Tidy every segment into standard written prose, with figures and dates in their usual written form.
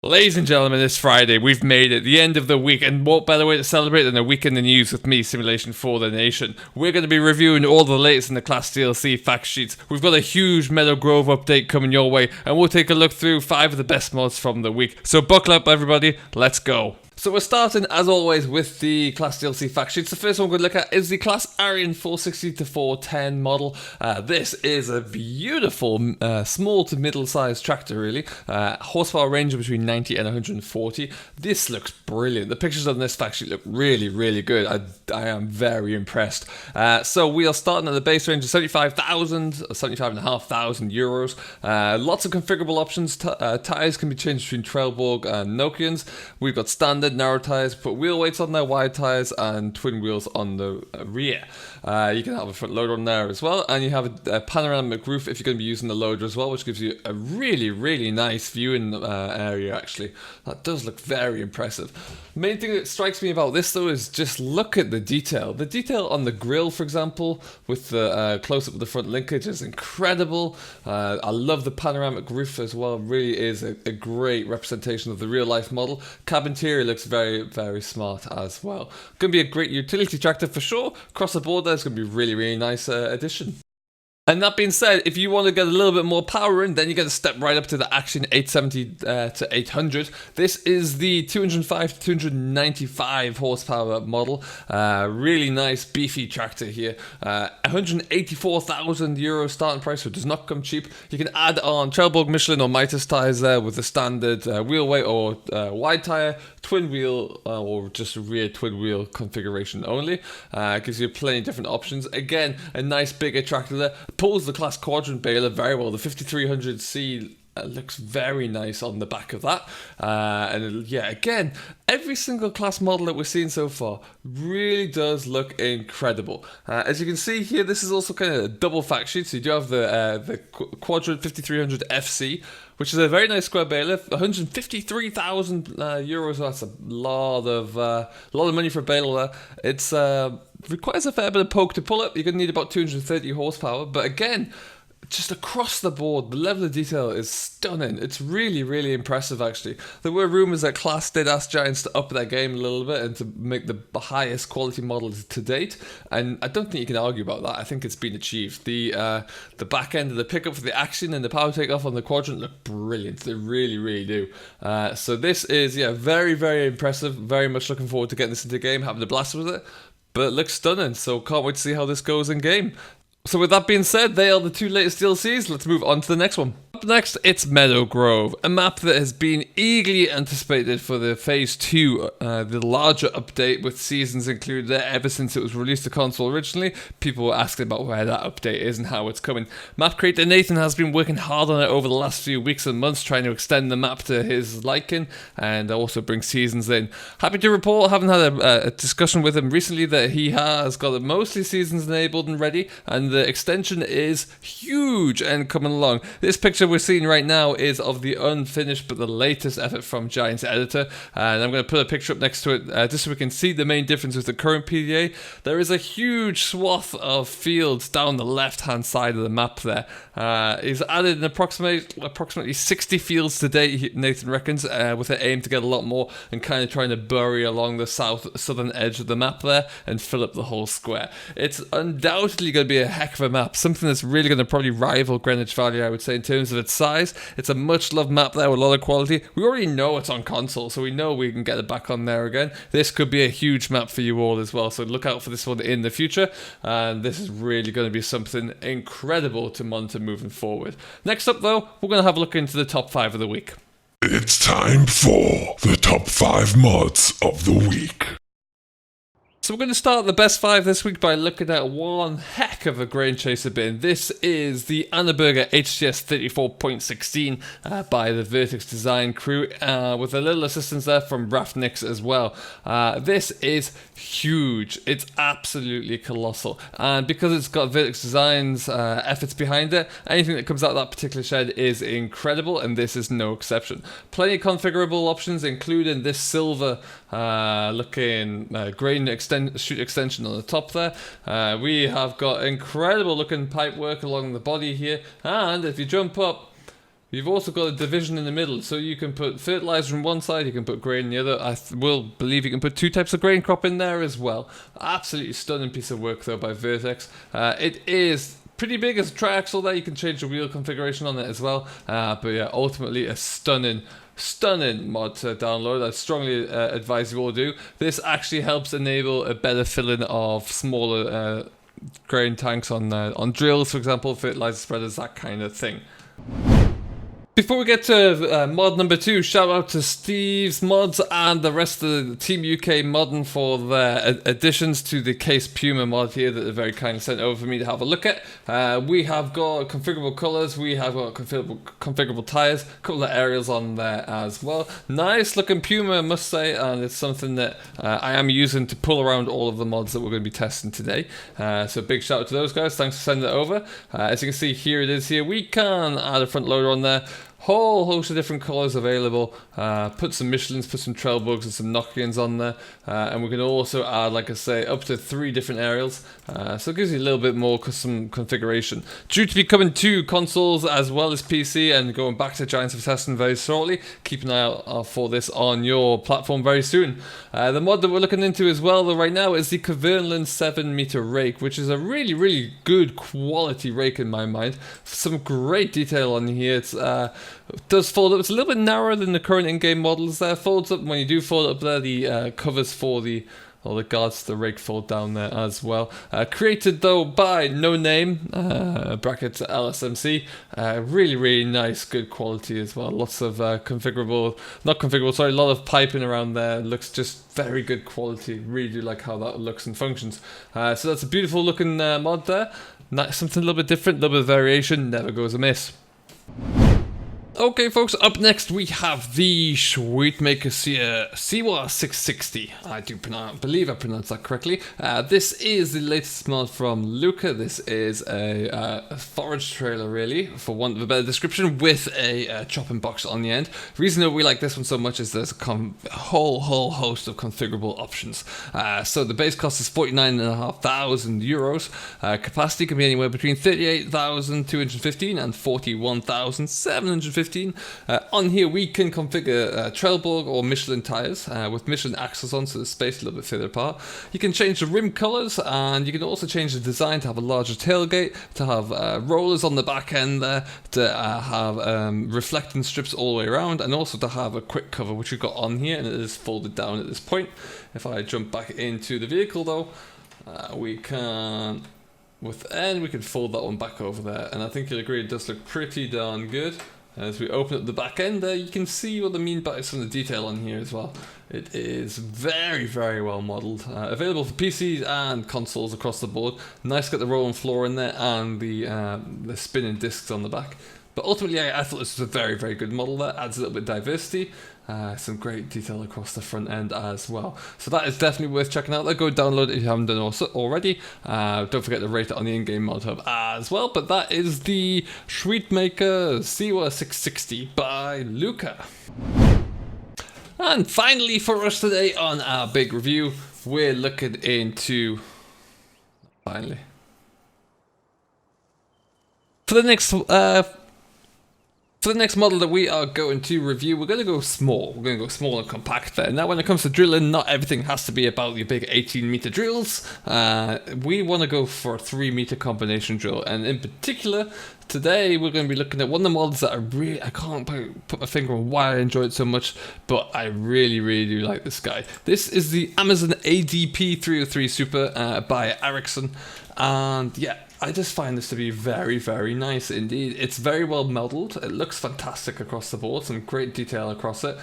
Ladies and gentlemen, it's Friday. We've made it, the end of the week, and what better way to celebrate than a week in the news with me, Simulation for the Nation. We're going to be reviewing all the latest in the Claas DLC Fact Sheets. We've got a huge Meadow Grove update coming your way, and we'll take a look through 5 of the best mods from the week. So buckle up, everybody. Let's go. So we're starting, as always, with the Claas DLC Fact Sheets. The first one we're going to look at is the Claas Arian 460-410 model. This is a beautiful, small to middle-sized tractor, really. Horsepower range between 90 and 140. This looks brilliant. The pictures on this fact sheet look really, really good. I am very impressed. So we are starting at the base range of 75,500 euros. Lots of configurable options. Tyres can be changed between Trailborg and Nokians. We've got standard narrow tires, put wheel weights on there, wide tires, and twin wheels on the rear. You can have a front loader on there as well, and you have a panoramic roof if you're going to be using the loader as well, which gives you a really, really nice viewing area, actually. That does look very impressive. Main thing that strikes me about this, though, is just look at the detail. The detail on the grille, for example, with the close-up of the front linkage is incredible. I love the panoramic roof as well. It really is a great representation of the real-life model. Cab interior looks very, very smart as well. Going to be a great utility tractor for sure. Across the board, there's going to be a really, really nice addition. And that being said, if you want to get a little bit more power in, then you got to step right up to the Action 870 to 800. This is the 205 to 295 horsepower model. Really nice, beefy tractor here. 184,000 euro starting price, so it does not come cheap. You can add on Trailborg, Michelin, or Mitas tires there with the standard wheel weight or wide tire, twin wheel, or just a rear twin wheel configuration only. Gives you plenty of different options. Again, a nice bigger tractor there. Pulls the Claas quadrant baler very well. The 5300C looks very nice on the back of that. And yeah, again, every single Claas model that we're seeing so far really does look incredible. As you can see here, this is also kind of a double fact sheet. So you do have the quadrant 5300 FC, which is a very nice square baler, 153,000 euros. That's a lot of money for a baler there. It's requires a fair bit of poke to pull it. You're going to need about 230 horsepower, but again, just across the board, the level of detail is stunning. It's really, really impressive, actually. There were rumours that Claas did ask Giants to up their game a little bit and to make the highest quality models to date, and I don't think you can argue about that. I think it's been achieved. The back end of the pickup for the Action and the power takeoff on the quadrant look brilliant. They really, really do. So this is, yeah, very, very impressive. Very much looking forward to getting this into the game, having a blast with it. But it looks stunning, so can't wait to see how this goes in game. So with that being said, they are the 2 latest DLCs. Let's move on to the next one. Up next, it's Meadow Grove, a map that has been eagerly anticipated for the Phase 2, the larger update with seasons included there ever since it was released to console originally. People were asking about where that update is and how it's coming. Map creator Nathan has been working hard on it over the last few weeks and months, trying to extend the map to his liking and also bring seasons in. Happy to report, having had a discussion with him recently, that he has got mostly seasons enabled and ready, and the extension is huge and coming along. This picture we're seeing right now is of the unfinished but the latest effort from Giants editor, and I'm going to put a picture up next to it just so we can see the main difference with the current PDA. There is a huge swath of fields down the left hand side of the map there. He's added an approximately 60 fields to date, Nathan reckons, with an aim to get a lot more and kind of trying to bury along the southern edge of the map there and fill up the whole square. It's undoubtedly going to be a heck of a map, something that's really going to probably rival Greenwich Valley, I would say, in terms of its size. It's a much loved map there with a lot of quality. We already know it's on console, so we know we can get it back on there again. This could be a huge map for you all as well, so look out for this one in the future, and this is really going to be something incredible to monitor moving forward. Next up though, we're going to have a look into the top 5 of the week. It's time for the top 5 mods of the week. So we're going to start the best 5 this week by looking at one heck of a grain chaser bin. This is the Annaberger HCS 34.16 by the Vertex Design crew, with a little assistance there from Raftnix as well. This is huge. It's absolutely colossal, and because it's got Vertex Design's efforts behind it, anything that comes out of that particular shed is incredible, and this is no exception. Plenty of configurable options, including this silver looking grain chute extension on the top there. We have got incredible looking pipe work along the body here, and if you jump up, We've also got a division in the middle, so you can put fertilizer on one side, you can put grain on the other. I will believe you can put 2 types of grain crop in there as well. Absolutely stunning piece of work though by Vertex. It is pretty big as a triaxle there. You can change the wheel configuration on it as well. But yeah, ultimately a stunning mod to download. I strongly advise you all do. This actually helps enable a better filling of smaller grain tanks on drills, for example, fertilizer spreaders, that kind of thing. Before we get to mod number 2, shout out to Steve's Mods and the rest of the Team UK modding for their additions to the Case Puma mod here that they very kindly sent over for me to have a look at. We have got configurable colours, we have got configurable tyres, a couple of aerials on there as well. Nice looking Puma, I must say, and it's something that I am using to pull around all of the mods that we're going to be testing today. So big shout out to those guys, thanks for sending it over. As you can see, here it is here. We can add a front loader on there. Whole host of different colours available. Put some Michelins, put some Trailbugs and some Nokians on there. And we can also add, like I say, up to 3 different aerials. So it gives you a little bit more custom configuration. Due to be coming to consoles as well as PC and going back to Giants of testing very shortly. Keep an eye out for this on your platform very soon. The mod that we're looking into as well though right now is the Kverneland 7-meter rake, which is a really, really good quality rake in my mind. Some great detail on here. It does fold up. It's a little bit narrower than the current in-game models there. Folds up. When you do fold up there, the covers for the guards to the rake fold down there as well. Created though by No Name, brackets LSMC. Really, really nice, good quality as well. Lots of not configurable, sorry, a lot of piping around there. Looks just very good quality. Really do like how that looks and functions. So that's a beautiful looking mod there. Something a little bit different, a little bit of variation, never goes amiss. Okay folks, up next we have the Sweetmaker Siwa 660. I do believe I pronounced that correctly. This is the latest mod from Lucca. This is a forage trailer really, for want of a better description, with a chopping box on the end. The reason that we like this one so much is there's a whole host of configurable options. So the base cost is 49,500 euros. Capacity can be anywhere between 38,215 and 41,715. On here we can configure Trailborg or Michelin tyres with Michelin axles on, so the space a little bit further apart. You can change the rim colours, and you can also change the design to have a larger tailgate, to have rollers on the back end there, to have reflecting strips all the way around, and also to have a quick cover, which we've got on here, and it is folded down at this point. If I jump back into the vehicle though, we can fold that one back over there, and I think you'll agree it does look pretty darn good. As we open up the back end there, you can see what I mean by some of the detail on here as well. It is very, very well modelled. Available for PCs and consoles across the board. Nice got the rolling floor in there and the spinning discs on the back. But ultimately, I thought this was a very, very good model that adds a little bit of diversity. Some great detail across the front end as well. So that is definitely worth checking out. Go download it if you haven't done already. Don't forget to rate it on the in-game mod hub as well. But that is the Sweetmaker Siwa 660 by Lucca. And finally for us today on our big review, we're looking into... Finally. For the next model that we are going to review, we're going to go small. We're going to go small and compact there. Now, when it comes to drilling, not everything has to be about your big 18-meter drills. We want to go for a 3-meter combination drill. And in particular, today we're going to be looking at one of the models that I can't put my finger on why I enjoy it so much, but I really, really do like this guy. This is the Amazon ADP 303 Super by Ericsson. And yeah, I just find this to be very, very nice indeed. It's very well modelled. It looks fantastic across the board. Some great detail across it.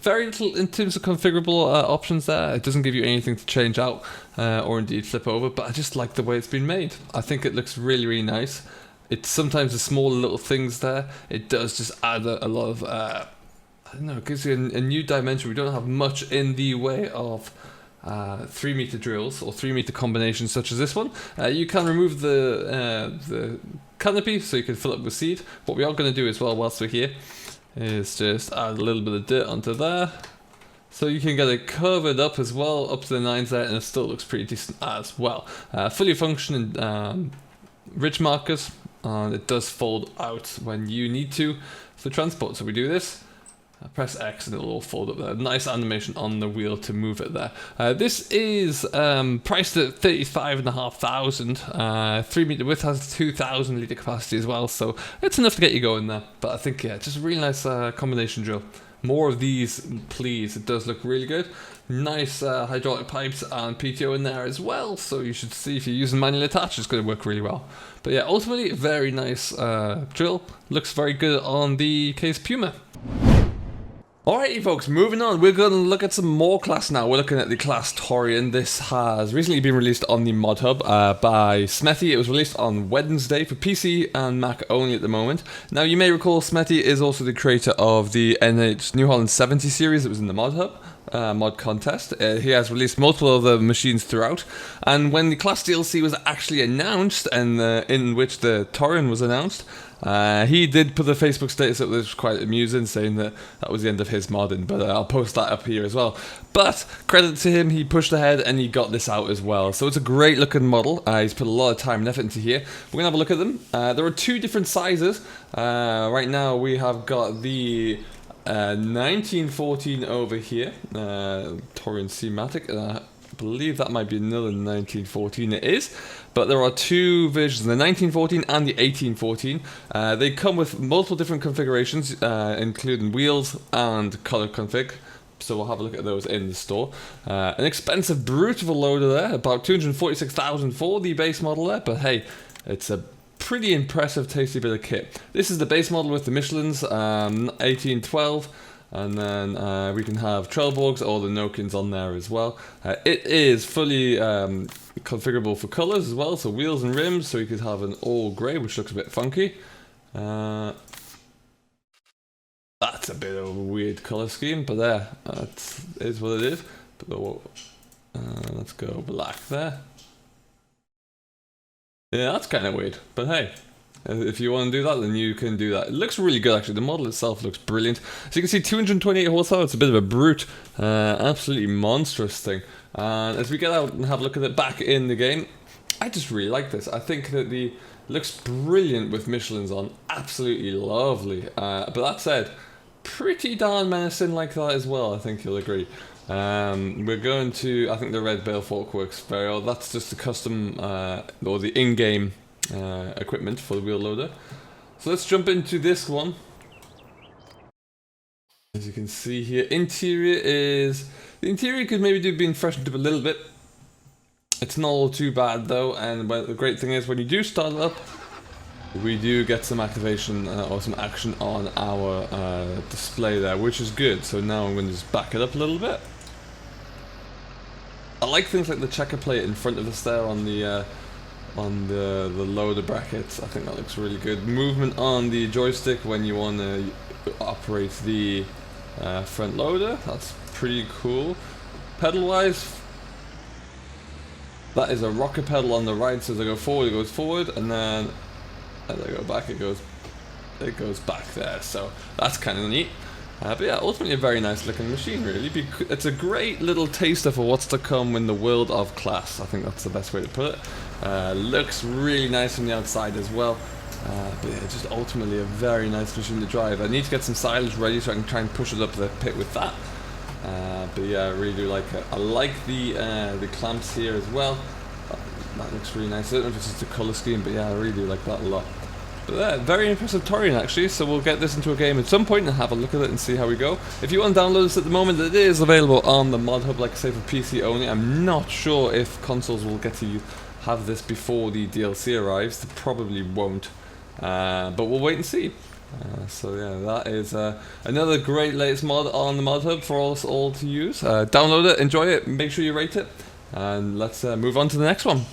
Very little in terms of configurable options there. It doesn't give you anything to change out or indeed flip over, but I just like the way it's been made. I think it looks really, really nice. It's sometimes the small little things there. It does just add a lot of, I don't know, it gives you a new dimension. We don't have much in the way of 3-meter drills or 3-meter combinations such as this one. You can remove the canopy so you can fill it with seed. What we are going to do as well whilst we're here is just add a little bit of dirt onto there, so you can get it covered up as well, up to the 9s there, and it still looks pretty decent as well. Fully functioning ridge markers, and it does fold out when you need to. So transport, so we do this. Press X and it'll all fold up there. Nice animation on the wheel to move it there. This is priced at 35,500. 3 meter width, has 2,000 litre capacity as well, so it's enough to get you going there. But I think, yeah, just a really nice combination drill. More of these, please. It does look really good. Nice hydraulic pipes and PTO in there as well, so you should see if you're using manual attach, it's going to work really well. But yeah, ultimately, very nice drill. Looks very good on the case Puma. Alrighty folks, moving on, we're going to look at some more Claas now. We're looking at the Claas Torion. This has recently been released on the Mod Hub by Smethy. It was released on Wednesday for PC and Mac only at the moment. Now you may recall Smethy is also the creator of the NH New Holland 70 series that was in the Mod Hub. Mod contest. He has released multiple other machines throughout, and when the Claas DLC was actually announced, and in which the Torion was announced, he did put a Facebook status that was quite amusing, saying that that was the end of his modding, but I'll post that up here as well. But credit to him, he pushed ahead and he got this out as well. So it's a great looking model. He's put a lot of time and effort into here. We're gonna have a look at them. There are two different sizes. Right now we have got the 1914 over here, Torion C-Matic, I believe that might be another 1914, it is, but there are two versions, the 1914 and the 1814. They come with multiple different configurations, including wheels and color config, so we'll have a look at those in the store. An expensive brute of a loader there, about 246,000 for the base model there, but hey, it's a pretty impressive, tasty bit of kit. This is the base model with the Michelins, 1812, and then we can have Trelleborgs or the Nokins on there as well. It is fully configurable for colours as well, so wheels and rims, so you could have an all grey, which looks a bit funky. That's a bit of a weird colour scheme, but there, that is what it is. But let's go black there. Yeah, that's kind of weird, but hey, if you want to do that, then you can do that. It looks really good, actually. The model itself looks brilliant. So you can see 228 horsepower. It's a bit of a brute, absolutely monstrous thing. And as we get out and have a look at it back in the game, I just really like this. I think that it looks brilliant with Michelins on. Absolutely lovely. But that said, pretty darn menacing like that as well, I think you'll agree. We're going to, I think the red bale fork works very well. That's just the custom, or the in-game equipment for the wheel loader. So let's jump into this one. As you can see here, the interior could maybe do being freshened up a little bit. It's not all too bad though, and the great thing is when you do start it up, we do get some activation or some action on our display there, which is good. So now I'm going to just back it up a little bit. I like things like the checker plate in front of us there on the loader brackets. I think that looks really good. Movement on the joystick when you want to operate the front loader. That's pretty cool. Pedal wise, that is a rocker pedal on the right, so as I go forward it goes forward, and then as I go back it goes back there, so that's kind of neat. But yeah, ultimately a very nice looking machine really. It's a great little taster for what's to come in the world of Claas. I think that's the best way to put it. Looks really nice from the outside as well. But yeah, just ultimately a very nice machine to drive. I need to get some silage ready so I can try and push it up the pit with that. But yeah, I really do like it. I like the clamps here as well. That looks really nice. I don't know if it's just a colour scheme, but yeah, I really do like that a lot. But yeah, very impressive Torion actually, so we'll get this into a game at some point and have a look at it and see how we go. If you want to download this at the moment, it is available on the Mod Hub, like I say, for PC only. I'm not sure if consoles will get to have this before the DLC arrives. They probably won't, but we'll wait and see. So yeah, that is another great latest mod on the Mod Hub for us all to use. Download it, enjoy it, make sure you rate it, and let's move on to the next one.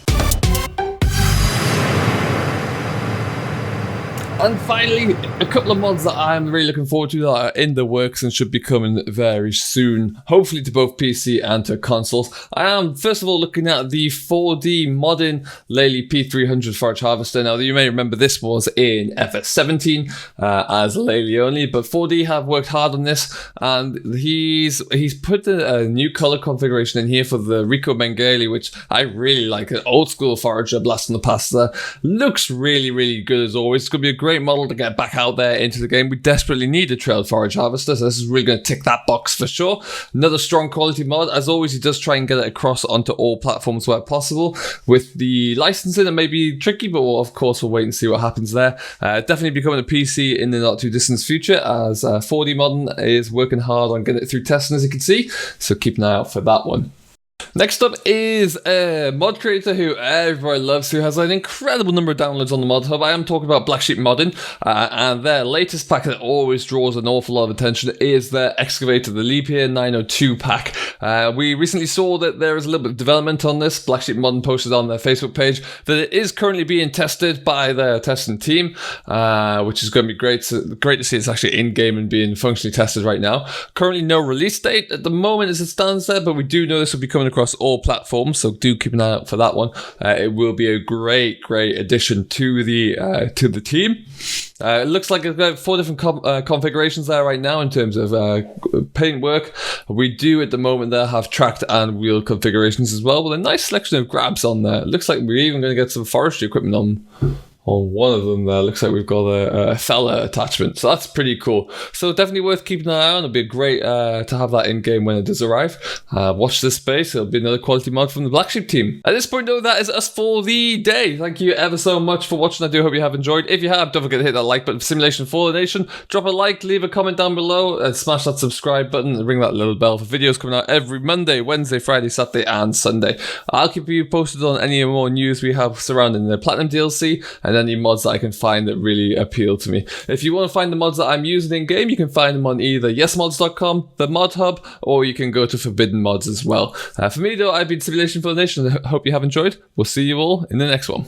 And finally, a couple of mods that I'm really looking forward to that are in the works and should be coming very soon, hopefully to both PC and to consoles. I am, first of all, looking at the 4D modding Lely P300 Forage Harvester. Now, you may remember this was in FS17 as Lely only, but 4D have worked hard on this, and he's put a new color configuration in here for the Rico Bengali, which I really like. An old school forager blast from the past there. Looks really, really good as always. It's going to be a great great model to get back out there into the game. We desperately need a trailed forage harvester, so this is really going to tick that box for sure. Another strong quality mod. As always, he does try and get it across onto all platforms where possible. With the licensing, it may be tricky, but of course we'll wait and see what happens there. Definitely becoming a PC in the not too distant future, as 4D Modern is working hard on getting it through testing, as you can see, so keep an eye out for that one. Next up is a mod creator who everybody loves, who has an incredible number of downloads on the mod hub. I am talking about Black Sheep Modding, and their latest pack that always draws an awful lot of attention is their Excavator, the Leap Year 902 pack. We recently saw that there is a little bit of development on this. Black Sheep Modding posted on their Facebook page that it is currently being tested by their testing team, which is going to be great. So great to see it's actually in-game and being functionally tested right now. Currently no release date at the moment as it stands there, but we do know this will be coming across all platforms, so do keep an eye out for that one. It will be a great addition to the team. It looks like it's got 4 different configurations there right now in terms of paint work. We do at the moment there have tracked and wheel configurations as well, with a nice selection of grabs on there. It looks like we're even going to get some forestry equipment on one of them there. Looks like we've got a fella attachment, so that's pretty cool. So definitely worth keeping an eye on. It'll be great to have that in game when it does arrive. Watch this space. It'll be another quality mod from the Black Sheep team. At this point though, that is us for the day. Thank you ever so much for watching. I do hope you have enjoyed. If you have, don't forget to hit that like button for Simulation for the Nation. Drop a like, leave a comment down below, and smash that subscribe button and ring that little bell for videos coming out every Monday, Wednesday, Friday, Saturday and Sunday. I'll keep you posted on any more news we have surrounding the Platinum DLC and any mods that I can find that really appeal to me. If you want to find the mods that I'm using in game, you can find them on either yesmods.com, the mod hub, or you can go to Forbidden Mods as well. For me though, I've been Simulation for the Nation. I hope you have enjoyed. We'll see you all in the next one.